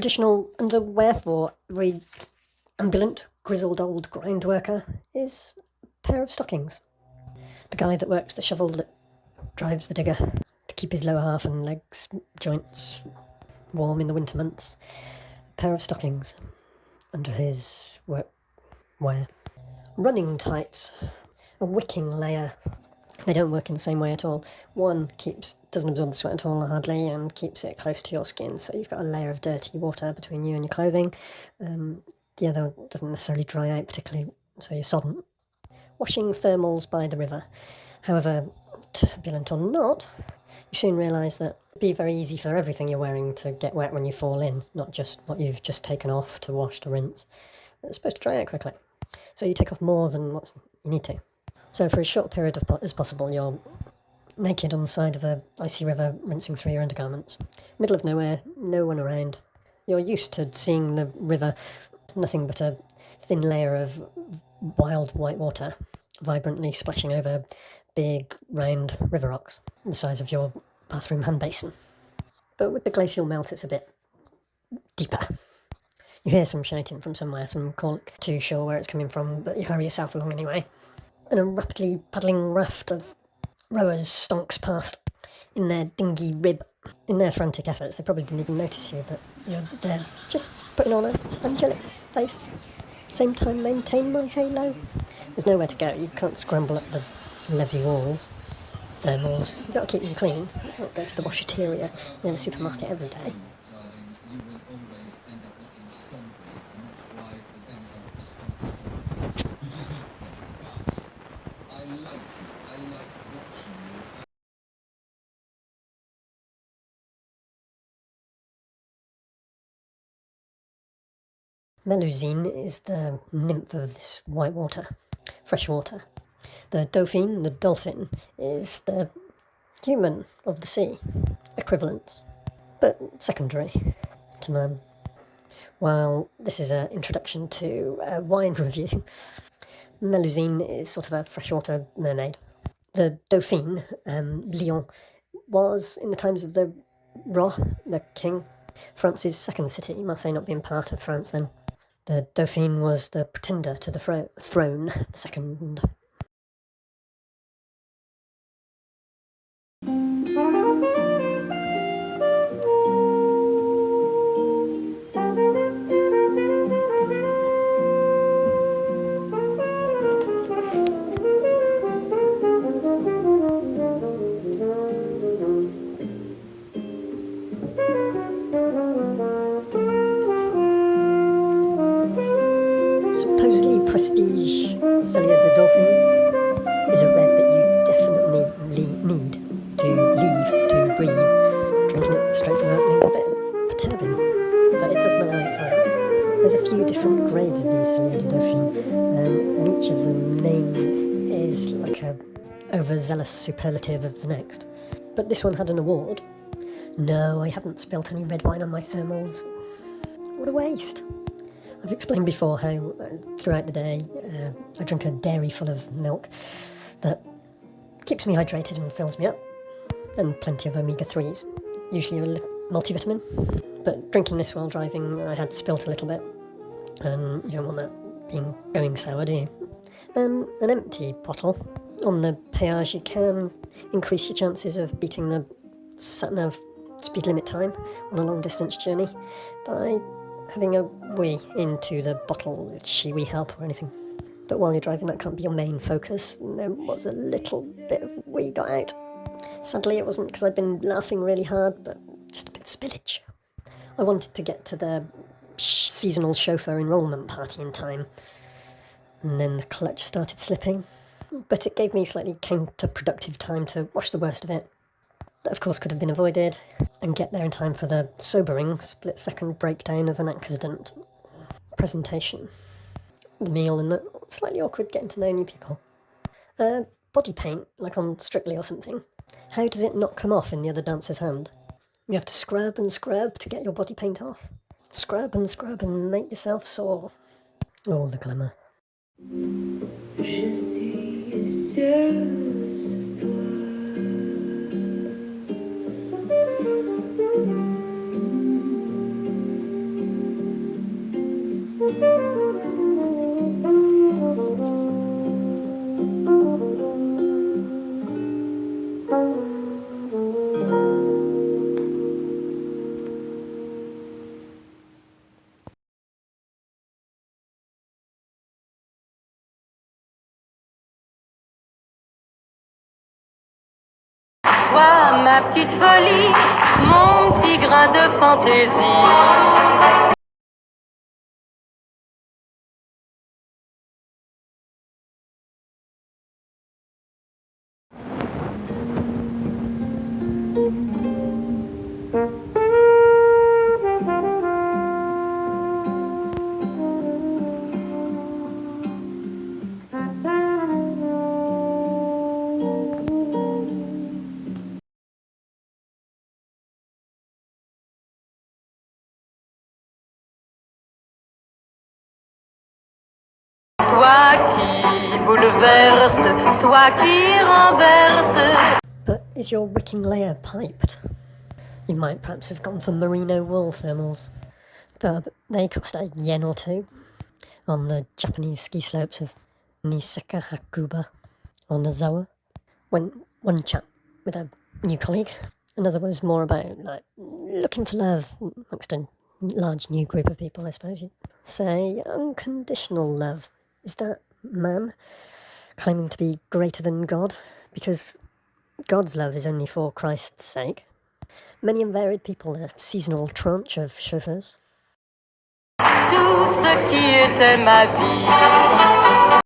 traditional underwear for a very ambulant, grizzled old grind worker is a pair of stockings. The guy that works the shovel that drives the digger to keep his lower half and legs joints warm in the winter months. A pair of stockings under his work wear. Running tights, a wicking layer. They don't work in the same way at all. One doesn't absorb the sweat at all hardly and keeps it close to your skin, so you've got a layer of dirty water between you and your clothing. The other doesn't necessarily dry out particularly, so you're sodden. Washing thermals by the river. However turbulent or not, you soon realise that it'd be very easy for everything you're wearing to get wet when you fall in, not just what you've just taken off to wash to rinse. It's supposed to dry out quickly, so you take off more than what you need to. So for as short a period as possible, you're naked on the side of a icy river, rinsing through your undergarments. Middle of nowhere, no one around. You're used to seeing the river, nothing but a thin layer of wild white water, vibrantly splashing over big, round river rocks, the size of your bathroom hand basin. But with the glacial melt, it's a bit deeper. You hear some shouting from somewhere, some call too sure where it's coming from, but you hurry yourself along anyway. And a rapidly paddling raft of rowers stonks past in their dinghy rib. In their frantic efforts, they probably didn't even notice you, but you're there just putting on an angelic face. Same time, maintain my halo. There's nowhere to go. You can't scramble up the levee walls. Thermals. You've got to keep them clean. You can't go to the washateria near the supermarket every day. Melusine is the nymph of this white water, fresh water. The Dauphine, the dolphin, is the human of the sea, equivalent, but secondary to man. While this is an introduction to a wine review, Melusine is sort of a freshwater mermaid. The Dauphine, Lyon, was, in the times of the Roi, the king, France's second city, Marseille not being part of France then. The Dauphine was the pretender to the throne, the second. Supposedly prestige Cellier de Dauphine is a red that you definitely need to leave to breathe. Drinking it straight from the opening's a bit perturbing, but it does mellow out fine. There's a few different grades of these Cellier de Dauphine, and each of them name is like a overzealous superlative of the next. But this one had an award. No, I haven't spilt any red wine on my thermals. What a waste. I've explained before how throughout the day I drink a dairy full of milk that keeps me hydrated and fills me up, and plenty of omega-3s, usually a multivitamin. But drinking this while driving, I had spilt a little bit, and you don't want that going sour, do you? And an empty bottle. On the péage you can increase your chances of beating the sat-nav speed limit time on a long distance journey by having a wee into the bottle with she-wee help or anything. But while you're driving, that can't be your main focus. And there was a little bit of wee got out. Sadly, it wasn't because I'd been laughing really hard, but just a bit of spillage. I wanted to get to the seasonal chauffeur enrolment party in time, and then the clutch started slipping. But it gave me slightly counterproductive time to wash the worst of it. That, of course, could have been avoided, and get there in time for the sobering split-second breakdown of an accident presentation. The meal and the slightly awkward getting to know new people. Body paint, like on Strictly or something. How does it not come off in the other dancer's hand? You have to scrub and scrub to get your body paint off. Scrub and make yourself sore. Oh, the glamour. toi, ma petite folie, mon petit grain de fantaisie. Toi qui bouleverse, toi qui renverse. But is your wicking layer piped? You might perhaps have gone for merino wool thermals, but they cost a yen or two on the Japanese ski slopes of Niseka Hakuba on the Zoa. When one chap with a new colleague, another was more about like looking for love amongst a large new group of people, I suppose you'd say. Unconditional love. Is that man claiming to be greater than God? Because God's love is only for Christ's sake. Many and varied people, a seasonal tranche of chauffeurs. Tout ce qui était ma vie